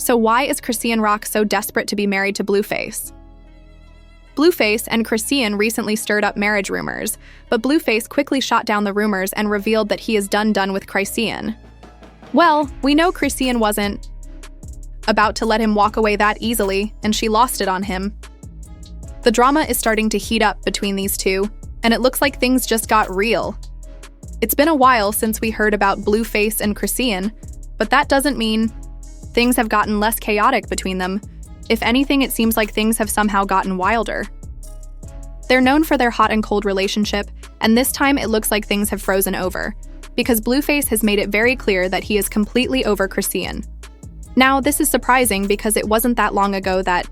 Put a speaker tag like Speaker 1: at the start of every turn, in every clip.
Speaker 1: So why is Chrisean Rock so desperate to be married to Blueface? Blueface and Chrisean recently stirred up marriage rumors, but Blueface quickly shot down the rumors and revealed that he is done with Chrisean. Well, we know Chrisean wasn't about to let him walk away that easily, and she lost it on him. The drama is starting to heat up between these two, and it looks like things just got real. It's been a while since we heard about Blueface and Chrisean, but that doesn't mean things have gotten less chaotic between them. If anything, it seems like things have somehow gotten wilder. They're known for their hot and cold relationship, and this time it looks like things have frozen over, because Blueface has made it very clear that he is completely over Chrisean. Now, this is surprising because it wasn't that long ago that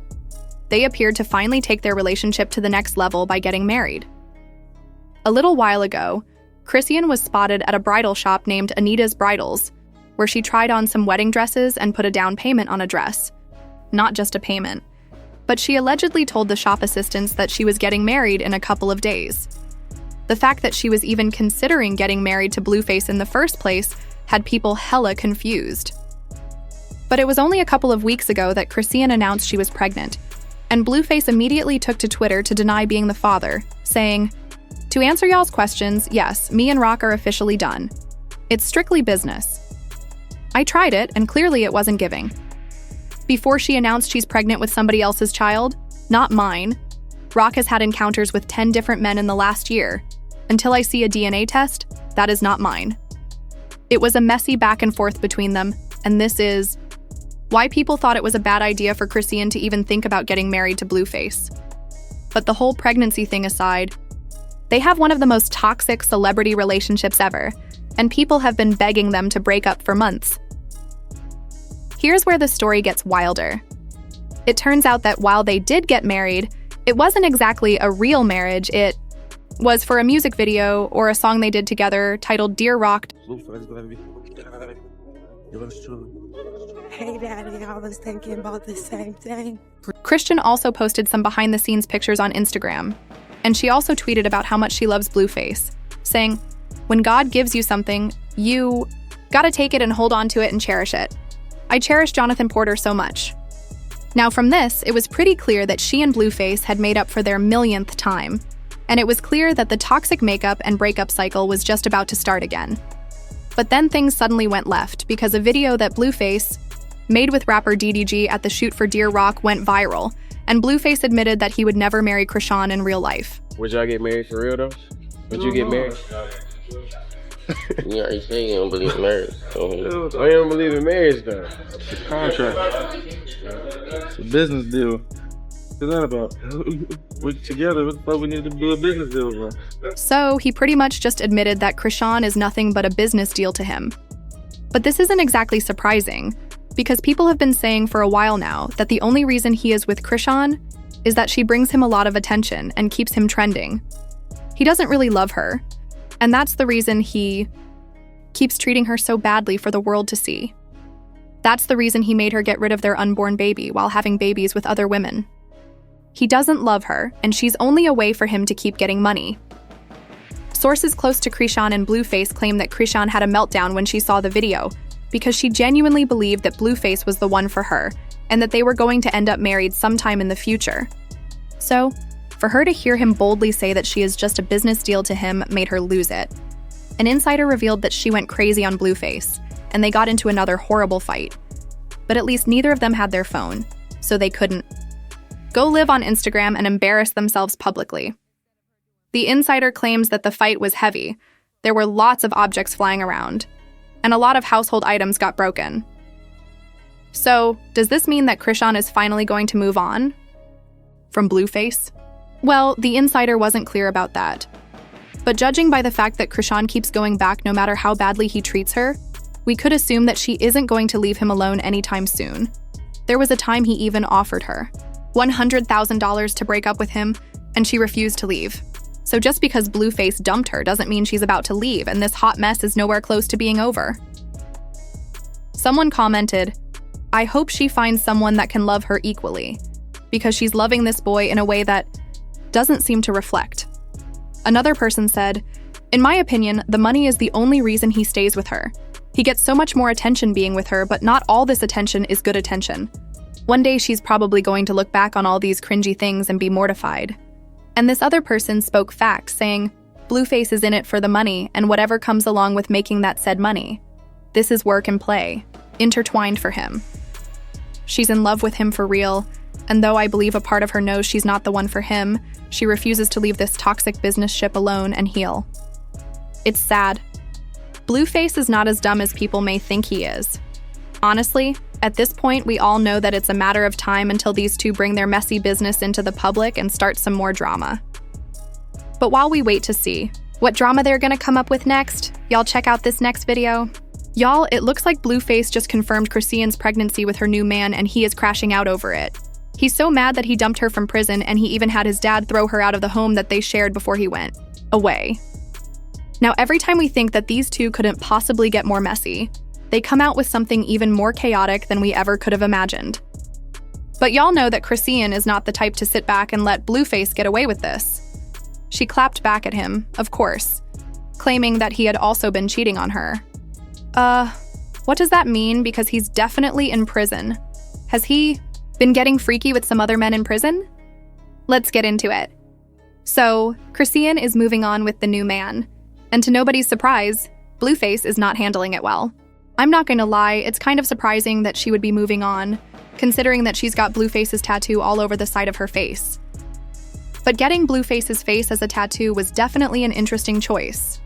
Speaker 1: they appeared to finally take their relationship to the next level by getting married. A little while ago, Chrisean was spotted at a bridal shop named Anita's Bridals, where she tried on some wedding dresses and put a down payment on a dress. Not just a payment, but she allegedly told the shop assistants that she was getting married in a couple of days. The fact that she was even considering getting married to Blueface in the first place had people hella confused. But it was only a couple of weeks ago that Chrisean announced she was pregnant, and Blueface immediately took to Twitter to deny being the father, saying, "To answer y'all's questions, yes, me and Rock are officially done. It's strictly business. I tried it, and clearly it wasn't giving." Before she announced she's pregnant with somebody else's child, not mine, Rock has had encounters with 10 different men in the last year. Until I see a DNA test, that is not mine. It was a messy back and forth between them, and this is why people thought it was a bad idea for Chrisean to even think about getting married to Blueface. But the whole pregnancy thing aside, they have one of the most toxic celebrity relationships ever, and people have been begging them to break up for months. Here's where the story gets wilder. It turns out that while they did get married, it wasn't exactly a real marriage. It was for a music video or a song they did together titled Dear Rock.
Speaker 2: Hey Daddy, I was thinking about the same thing.
Speaker 1: Chrisean also posted some behind-the-scenes pictures on Instagram, and she also tweeted about how much she loves Blueface, saying, "When God gives you something, you gotta take it and hold on to it and cherish it. I cherish Jonathan Porter so much." Now from this, it was pretty clear that she and Blueface had made up for their millionth time, and it was clear that the toxic makeup and breakup cycle was just about to start again. But then things suddenly went left because a video that Blueface made with rapper DDG at the shoot for Dear Rock went viral, and Blueface admitted that he would never marry Chrisean in real life.
Speaker 3: Would y'all get married for real though? Would you get married?
Speaker 4: You already say you don't believe in marriage. So.
Speaker 3: I don't believe in marriage though.
Speaker 5: It's a contract. It's a business deal. What's that about? We're together, what the fuck we need to do a business deal, bro?
Speaker 1: So he pretty much just admitted that Chrisean is nothing but a business deal to him. But this isn't exactly surprising, because people have been saying for a while now that the only reason he is with Chrisean is that she brings him a lot of attention and keeps him trending. He doesn't really love her, and that's the reason he keeps treating her so badly for the world to see. That's the reason he made her get rid of their unborn baby while having babies with other women. He doesn't love her, and she's only a way for him to keep getting money. Sources close to Chrisean and Blueface claim that Chrisean had a meltdown when she saw the video, because she genuinely believed that Blueface was the one for her, and that they were going to end up married sometime in the future. So, for her to hear him boldly say that she is just a business deal to him made her lose it. An insider revealed that she went crazy on Blueface, and they got into another horrible fight. But at least neither of them had their phone, so they couldn't go live on Instagram and embarrass themselves publicly. The insider claims that the fight was heavy. There were lots of objects flying around, and a lot of household items got broken. So, does this mean that Chrisean is finally going to move on from Blueface? Well, the insider wasn't clear about that. But judging by the fact that Chrisean keeps going back no matter how badly he treats her, we could assume that she isn't going to leave him alone anytime soon. There was a time he even offered her $100,000 to break up with him, and she refused to leave. So just because Blueface dumped her doesn't mean she's about to leave, and this hot mess is nowhere close to being over. Someone commented, "I hope she finds someone that can love her equally, because she's loving this boy in a way that doesn't seem to reflect." Another person said, "In my opinion, the money is the only reason he stays with her. He gets so much more attention being with her, but not all this attention is good attention. One day she's probably going to look back on all these cringy things and be mortified. And this other person spoke facts, saying, Blueface is in it for the money and whatever comes along with making that said money. This is work and play, intertwined for him. She's in love with him for real, and though I believe a part of her knows she's not the one for him, she refuses to leave this toxic business ship alone and heal. It's sad. Blueface is not as dumb as people may think he is. Honestly, at this point, we all know that it's a matter of time until these two bring their messy business into the public and start some more drama. But while we wait to see what drama they're gonna come up with next, y'all check out this next video. Y'all, it looks like Blueface just confirmed Chrisean's pregnancy with her new man and he is crashing out over it. He's so mad that he dumped her from prison and he even had his dad throw her out of the home that they shared before he went away. Now, every time we think that these two couldn't possibly get more messy, they come out with something even more chaotic than we ever could have imagined. But y'all know that Chrisean is not the type to sit back and let Blueface get away with this. She clapped back at him, of course, claiming that he had also been cheating on her. What does that mean? Because he's definitely in prison. Has he been getting freaky with some other men in prison? Let's get into it. So, Chrisean is moving on with the new man. And to nobody's surprise, Blueface is not handling it well. I'm not going to lie, it's kind of surprising that she would be moving on, considering that she's got Blueface's tattoo all over the side of her face. But getting Blueface's face as a tattoo was definitely an interesting choice.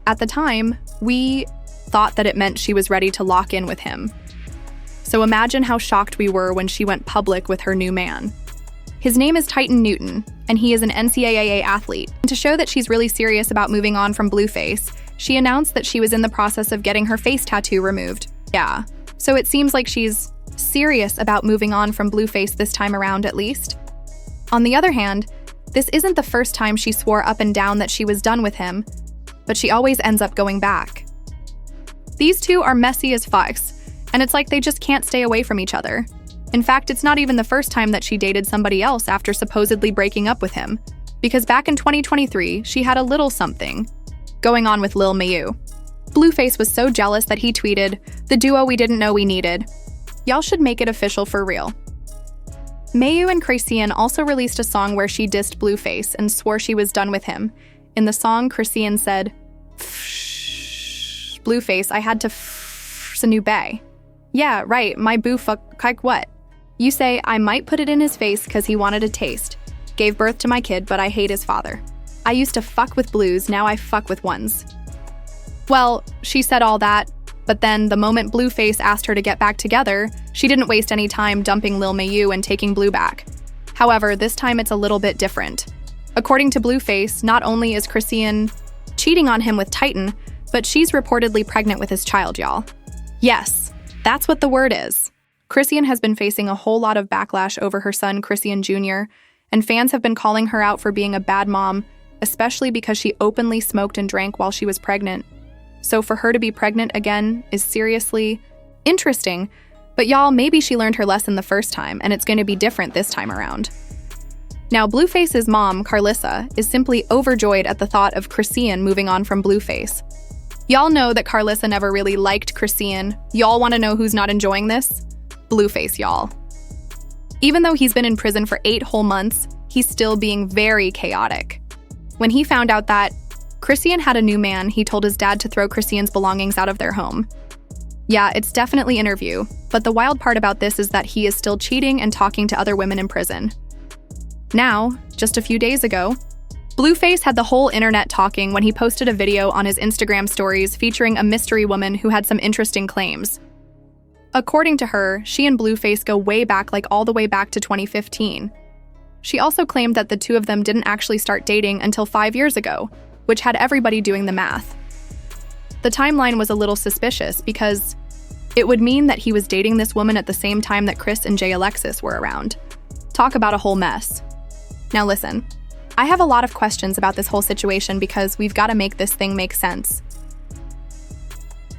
Speaker 1: At the time, we thought that it meant she was ready to lock in with him. So imagine how shocked we were when she went public with her new man. His name is Titan Newton, and he is an NCAA athlete. And to show that she's really serious about moving on from Blueface, she announced that she was in the process of getting her face tattoo removed. Yeah, so it seems like she's serious about moving on from Blueface this time around at least. On the other hand, this isn't the first time she swore up and down that she was done with him, but she always ends up going back. These two are messy as fucks, and it's like they just can't stay away from each other. In fact, it's not even the first time that she dated somebody else after supposedly breaking up with him, because back in 2023, she had a little something going on with Lil Mayu. Blueface was so jealous that he tweeted, "The duo we didn't know we needed. Y'all should make it official for real." Mayu and Chrisean also released a song where she dissed Blueface and swore she was done with him. In the song, Chrisean said, "Blueface, I had to a new bae. Yeah, right, my boo fuck, like what? You say, I might put it in his face because he wanted a taste. Gave birth to my kid, but I hate his father. I used to fuck with blues, now I fuck with ones." Well, she said all that, but then the moment Blueface asked her to get back together, she didn't waste any time dumping Lil Mayu and taking Blue back. However, this time it's a little bit different. According to Blueface, not only is Chrisean cheating on him with Titan, but she's reportedly pregnant with his child, y'all. Yes, that's what the word is. Chrisean has been facing a whole lot of backlash over her son, Chrisean Jr., and fans have been calling her out for being a bad mom, especially because she openly smoked and drank while she was pregnant. So for her to be pregnant again is seriously interesting, but y'all, maybe she learned her lesson the first time, and it's going to be different this time around. Now, Blueface's mom, Carlissa, is simply overjoyed at the thought of Chrisean moving on from Blueface. Y'all know that Carlissa never really liked Chrisean. Y'all want to know who's not enjoying this? Blueface, y'all. Even though he's been in prison for 8 whole months, he's still being very chaotic. When he found out that Chrisean had a new man, he told his dad to throw Chrisean's belongings out of their home. Yeah, it's definitely interview, but the wild part about this is that he is still cheating and talking to other women in prison. Now, just a few days ago, Blueface had the whole internet talking when he posted a video on his Instagram stories featuring a mystery woman who had some interesting claims. According to her, she and Blueface go way back, like all the way back to 2015. She also claimed that the two of them didn't actually start dating until 5 years ago, which had everybody doing the math. The timeline was a little suspicious because it would mean that he was dating this woman at the same time that Chris and Jay Alexis were around. Talk about a whole mess. Now listen, I have a lot of questions about this whole situation because we've got to make this thing make sense.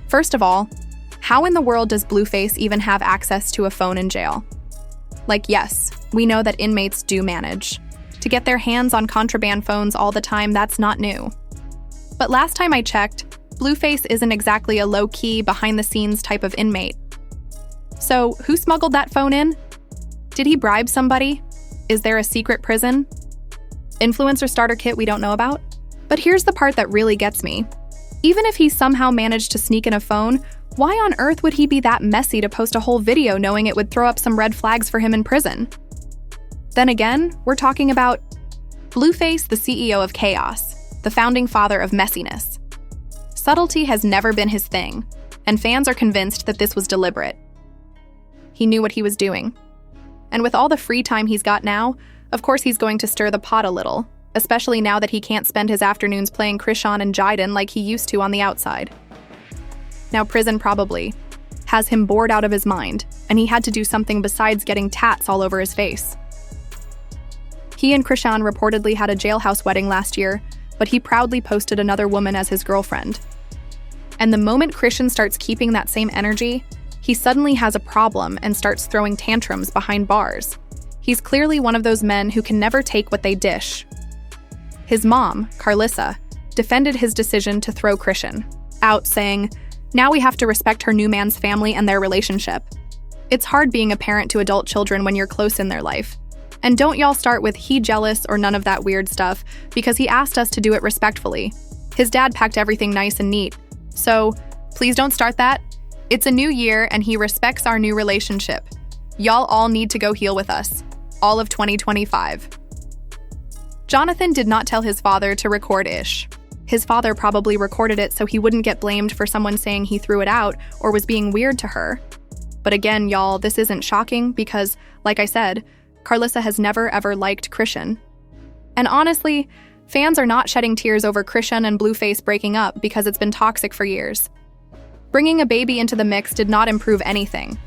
Speaker 1: First of all, how in the world does Blueface even have access to a phone in jail? Like, yes, we know that inmates do manage to get their hands on contraband phones all the time. That's not new. But last time I checked, Blueface isn't exactly a low-key, behind-the-scenes type of inmate. So, who smuggled that phone in? Did he bribe somebody? Is there a secret prison? Influencer starter kit we don't know about? But here's the part that really gets me. Even if he somehow managed to sneak in a phone, why on earth would he be that messy to post a whole video knowing it would throw up some red flags for him in prison? Then again, we're talking about Blueface, the CEO of chaos, the founding father of messiness. Subtlety has never been his thing, and fans are convinced that this was deliberate. He knew what he was doing. And with all the free time he's got now, of course he's going to stir the pot a little, especially now that he can't spend his afternoons playing Chrisean and Jaiden like he used to on the outside. Now prison probably has him bored out of his mind, and he had to do something besides getting tats all over his face. He and Chrisean reportedly had a jailhouse wedding last year, but he proudly posted another woman as his girlfriend. And the moment Chrisean starts keeping that same energy, he suddenly has a problem and starts throwing tantrums behind bars. He's clearly one of those men who can never take what they dish. His mom, Carlissa, defended his decision to throw Chrisean out, saying, "Now we have to respect her new man's family and their relationship. It's hard being a parent to adult children when you're close in their life. And don't y'all start with he jealous or none of that weird stuff, because he asked us to do it respectfully. His dad packed everything nice and neat. So, please don't start that. It's a new year and he respects our new relationship. Y'all all need to go heal with us. All of 2025. Jonathan did not tell his father to record Ish. His father probably recorded it so he wouldn't get blamed for someone saying he threw it out or was being weird to her. But again, y'all, this isn't shocking because, like I said, Carlissa has never ever liked Chrisean. And honestly, fans are not shedding tears over Chrisean and Blueface breaking up because it's been toxic for years. Bringing a baby into the mix did not improve anything.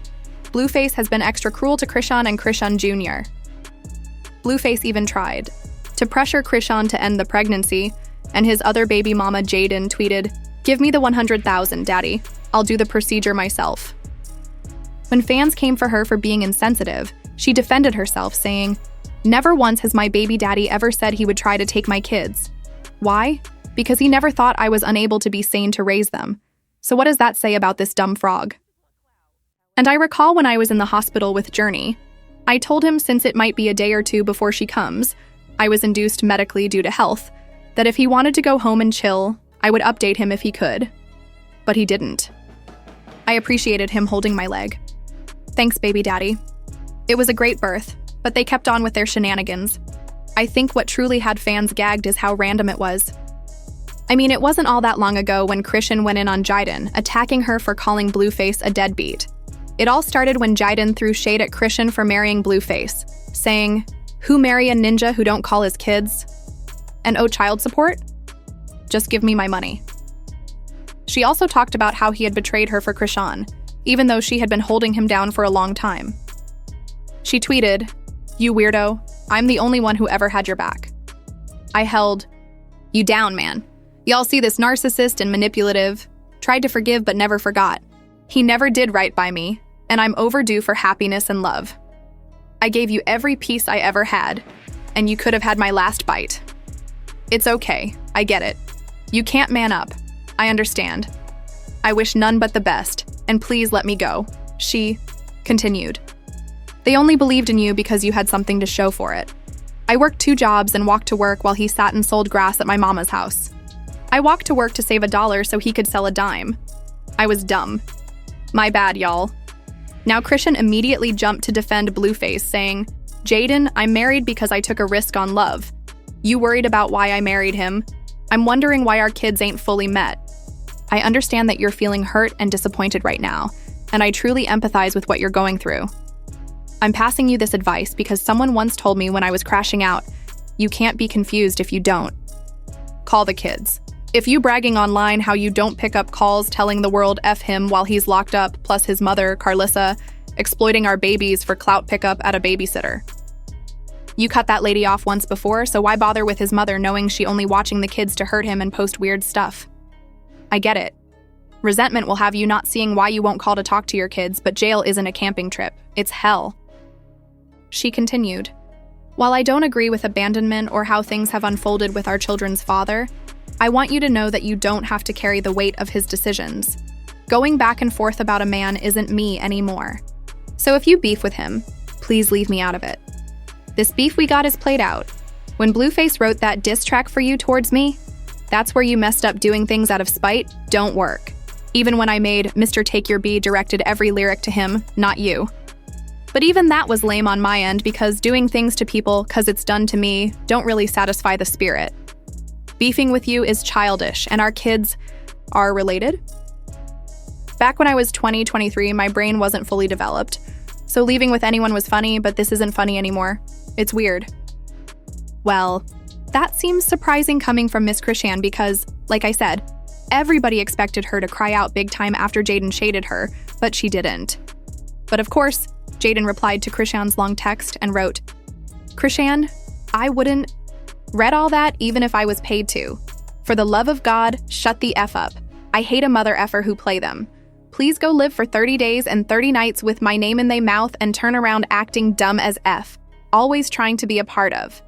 Speaker 1: Blueface has been extra cruel to Chrisean and Chrisean Jr. Blueface even tried to pressure Chrisean to end the pregnancy, and his other baby mama Jaiden tweeted, "Give me the 100,000, daddy. I'll do the procedure myself." When fans came for her for being insensitive, she defended herself, saying, "Never once has my baby daddy ever said he would try to take my kids. Why? Because he never thought I was unable to be sane to raise them. So what does that say about this dumb frog?" And I recall when I was in the hospital with Journey, I told him since it might be a day or two before she comes, I was induced medically due to health, that if he wanted to go home and chill, I would update him if he could. But he didn't. I appreciated him holding my leg. Thanks, baby daddy. It was a great birth, but they kept on with their shenanigans. I think what truly had fans gagged is how random it was. I mean, it wasn't all that long ago when Chrisean went in on Jaiden, attacking her for calling Blueface a deadbeat. It all started when Jaiden threw shade at Chrisean for marrying Blueface, saying, "Who marry a ninja who don't call his kids? And oh, child support? Just give me my money." She also talked about how he had betrayed her for Chrisean, even though she had been holding him down for a long time. She tweeted, "You weirdo, I'm the only one who ever had your back. I held you down, man. Y'all see this narcissist and manipulative, tried to forgive but never forgot. He never did right by me, and I'm overdue for happiness and love. I gave you every piece I ever had, and you could have had my last bite. It's okay, I get it. You can't man up. I understand. I wish none but the best, and please let me go," she continued. "They only believed in you because you had something to show for it. I worked 2 jobs and walked to work while he sat and sold grass at my mama's house. I walked to work to save $1 so he could sell a dime. I was dumb. My bad, y'all." Now Chrisean immediately jumped to defend Blueface, saying, "Jaiden, I'm married because I took a risk on love. You worried about why I married him. I'm wondering why our kids ain't fully met. I understand that you're feeling hurt and disappointed right now, and I truly empathize with what you're going through. I'm passing you this advice because someone once told me when I was crashing out, you can't be confused if you don't. Call the kids. If you bragging online how you don't pick up calls telling the world F him while he's locked up, plus his mother, Carlissa, exploiting our babies for clout pickup at a babysitter. You cut that lady off once before, so why bother with his mother knowing she only watching the kids to hurt him and post weird stuff? I get it. Resentment will have you not seeing why you won't call to talk to your kids, but jail isn't a camping trip. It's hell." She continued, "While I don't agree with abandonment or how things have unfolded with our children's father, I want you to know that you don't have to carry the weight of his decisions. Going back and forth about a man isn't me anymore. So if you beef with him, please leave me out of it. This beef we got is played out. When Blueface wrote that diss track for you towards me, that's where you messed up. Doing things out of spite don't work. Even when I made Mr. Take Your B directed every lyric to him, not you. But even that was lame on my end because doing things to people cause it's done to me don't really satisfy the spirit. Beefing with you is childish and our kids are related. Back when I was 23, my brain wasn't fully developed. So leaving with anyone was funny, but this isn't funny anymore. It's weird. Well, that seems surprising coming from Miss Chrisean because, like I said, everybody expected her to cry out big time after Jaden shaded her, but she didn't. But of course, Jaden replied to Chrisean's long text and wrote, "Chrisean, I wouldn't read all that even if I was paid to. For the love of God, shut the F up. I hate a mother effer who play them. Please go live for 30 days and 30 nights with my name in they mouth and turn around acting dumb as F, always trying to be a part of."